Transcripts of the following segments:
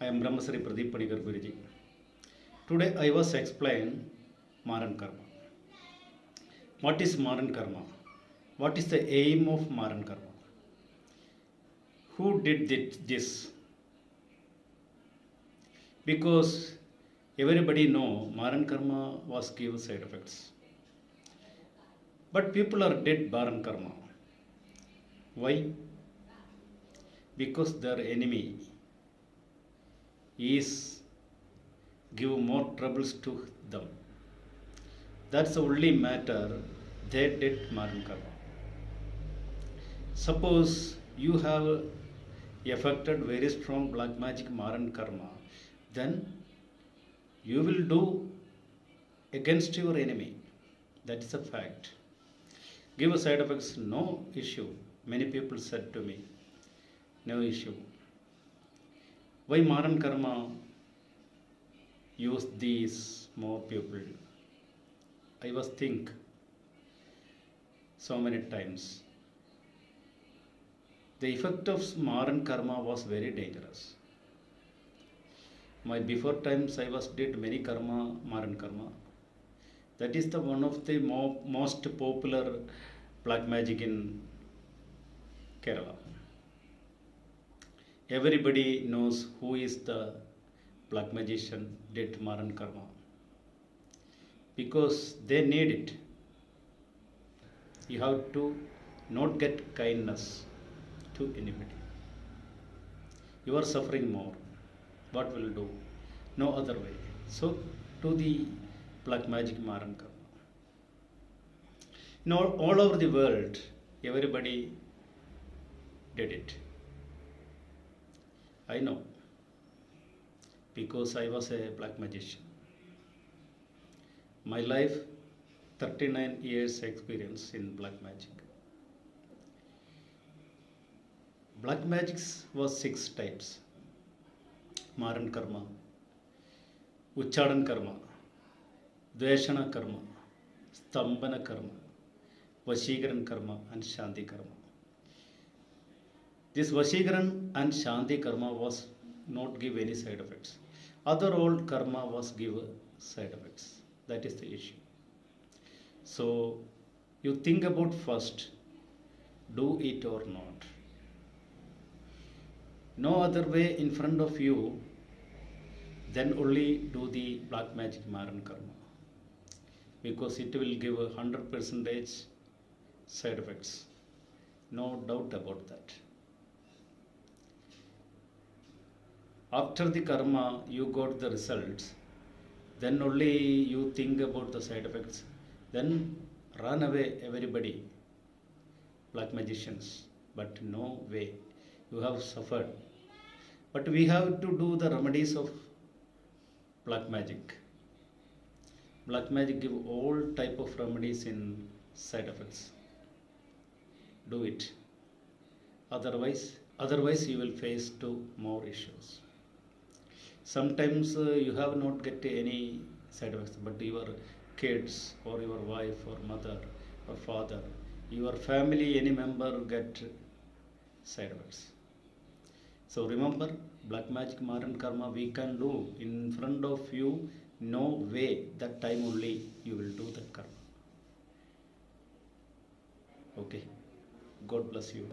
I am Brahmasri Pradeep Panigar Guruji. Today I was explain Maran Karma. What is Maran Karma? What is the aim of Maran Karma? Who did this? Because everybody know Maran Karma was give side effects. But people are dead Maran Karma. Why? Because their enemy is give more troubles to them. That's the only matter they did Maran Karma. Suppose you have affected very strong black magic Maran Karma, then you will do against your enemy. That is a fact. Give side effects, no issue. Many people said to me, no issue. Why Maran Karma use these more people? I was think so many times. The effect of Maran Karma was very dangerous. My before times I was did many karma, Maran Karma. That is the one of the most popular black magic in Kerala. Everybody knows who is the black magician did Maran Karma. Because they need it. You have to not get kindness to anybody. You are suffering more. What will do? No other way. So to the black magic Maran Karma. All over the world, everybody did it. I know, because I was a black magician. My life, 39 years experience in black magic. Black magics was 6 types. Maran Karma, Uchadan Karma, Dveshana Karma, Stambhana Karma, Vashigaran Karma and Shanti Karma. This Vashigaran and Shanti Karma was not give any side effects. Other old karma was give side effects. That is the issue. So you think about first, do it or not. No other way in front of you, then only do the black magic Maran Karma. Because it will give 100% side effects. No doubt about that. After the karma, you got the results, then only you think about the side effects. Then run away everybody, black magicians. But no way, you have suffered. But we have to do the remedies of black magic. Black magic give all type of remedies in side effects. Do it. Otherwise you will face two more issues. Sometimes you have not get any side effects, but your kids or your wife or mother or father, your family, any member get side effects. So remember, black magic Maran Karma we can do in front of you. No way, that time only you will do that karma. Okay, God bless you.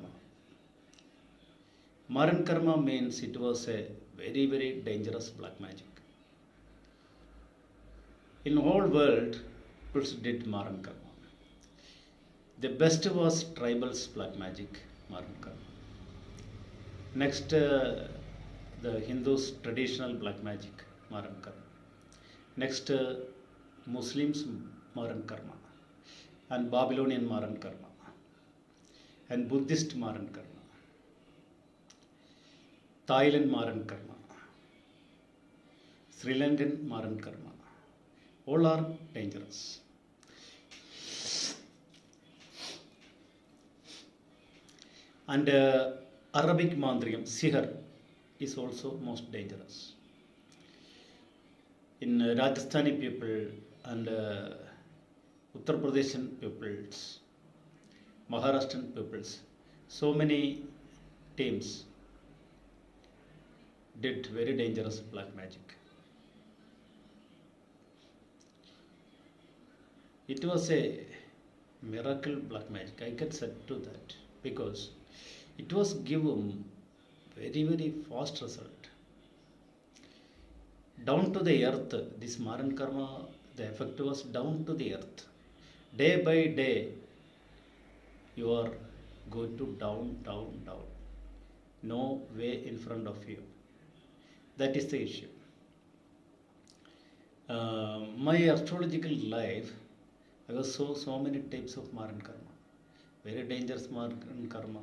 Maran Karma means it was a very, very dangerous black magic. In whole world, people did Maran Karma. The best was tribals black magic, Maran Karma. Next, the Hindus traditional black magic, Maran Karma. Next, Muslims Maran Karma, and Babylonian Maran Karma, and Buddhist Maran Karma, Thailand Maran Karma, Sri Lankan Maran Karma. All are dangerous. And Arabic Mandriam, Sihr, is also most dangerous. In Rajasthani people and Uttar Pradesh peoples, Maharashtrian peoples, so many teams did very dangerous black magic. It was a miracle black magic. I can say to that because it was given very fast result down to the earth. This Maran Karma, the effect was down to the earth. Day by day, you are going to down. No way in front of you. That is the issue. My astrological life, I was so many types of Maran Karma, very dangerous Maran Karma,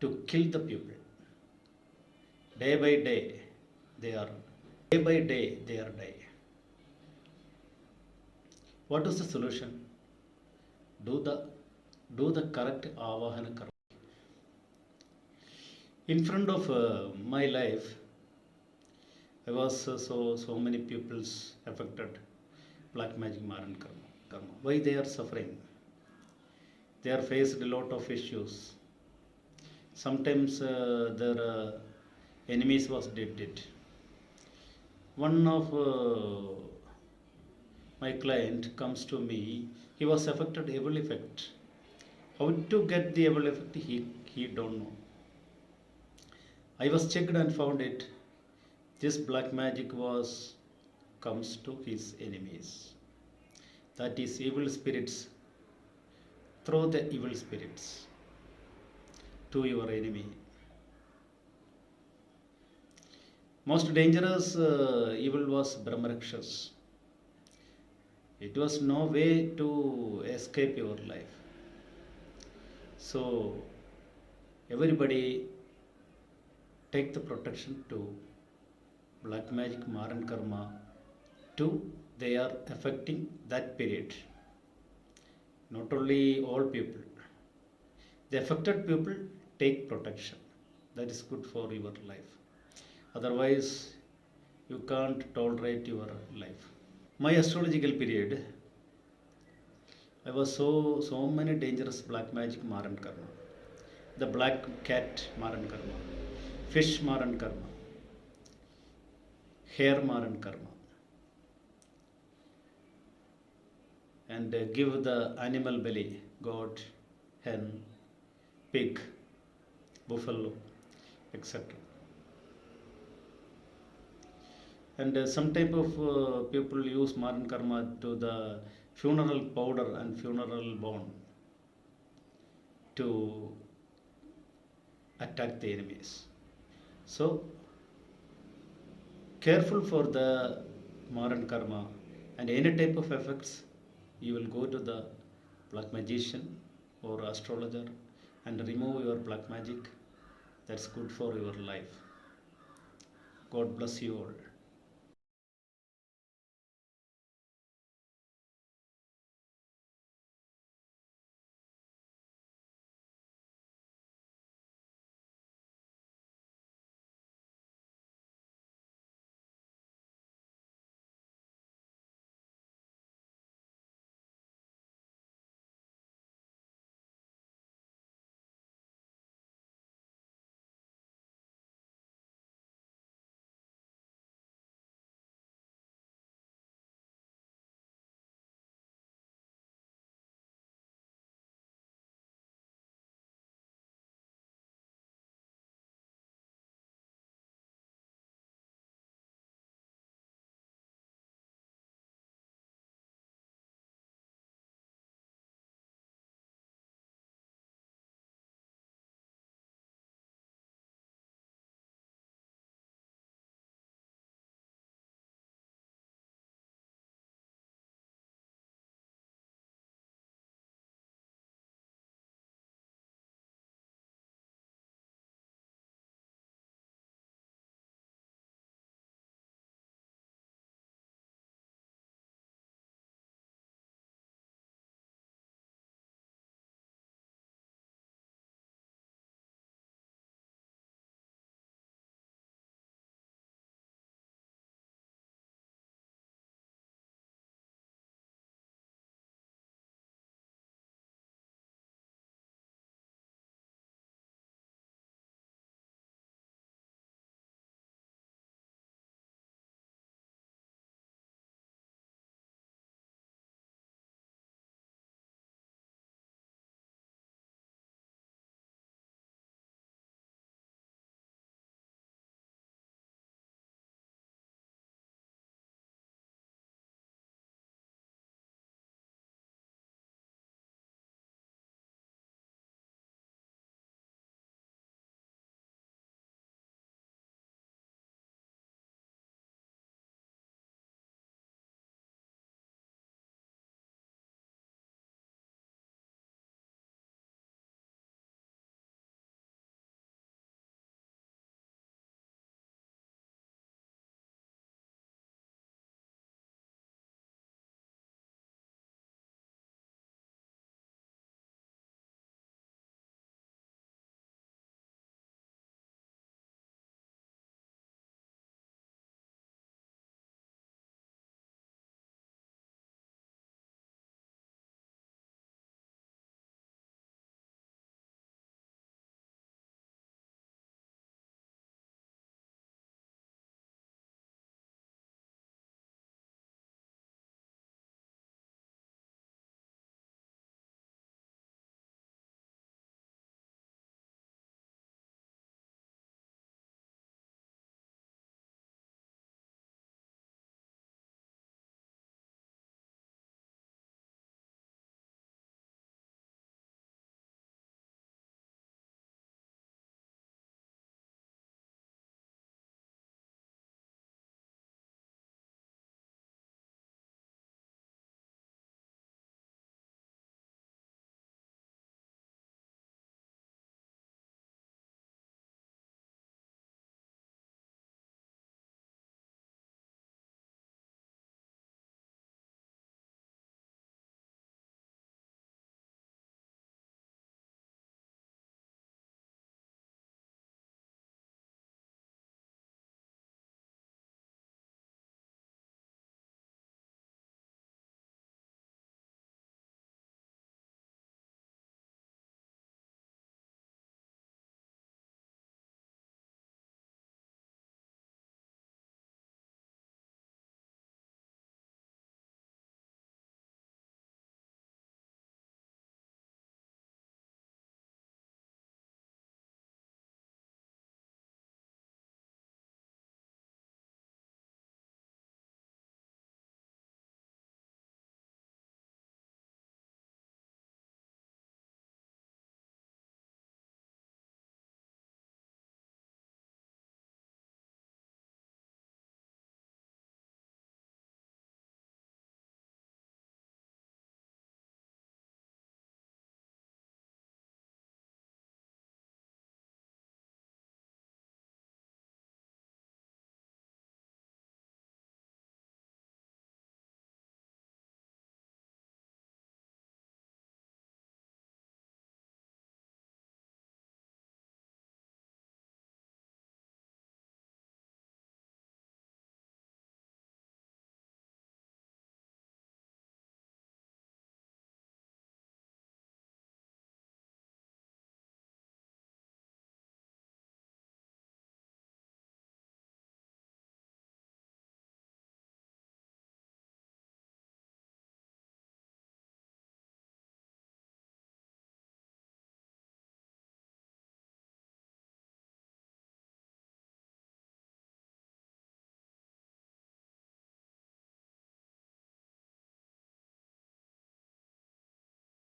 to kill the people. Day by day, they are die. What is the solution? Do the correct Avahana Karma. In front of my life, I was so many peoples affected black magic Maran Karma. Why they are suffering? They are faced a lot of issues. Sometimes their enemies was did it. One of my client comes to me. He was affected evil effect. How to get the evil effect? He don't know. I was checked and found it. This black magic comes to his enemies. That is evil spirits. Throw the evil spirits to your enemy. Most dangerous evil was Brahmarakshas. It was no way to escape your life. So everybody take the protection to black magic Maran Karma to they are affecting that period. Not only all people. The affected people take protection. That is good for your life. Otherwise, you can't tolerate your life. My astrological period, I was so many dangerous black magic Maran Karma. The black cat Maran Karma, fish Maran Karma, hare Maran Karma, and give the animal belly, goat, hen, pig, buffalo, etc. And some type of people use Maran Karma to the funeral powder and funeral bone to attack the enemies. So careful for the Maran Karma and any type of effects. You will go to the black magician or astrologer and remove your black magic. That's good for your life. God bless you all.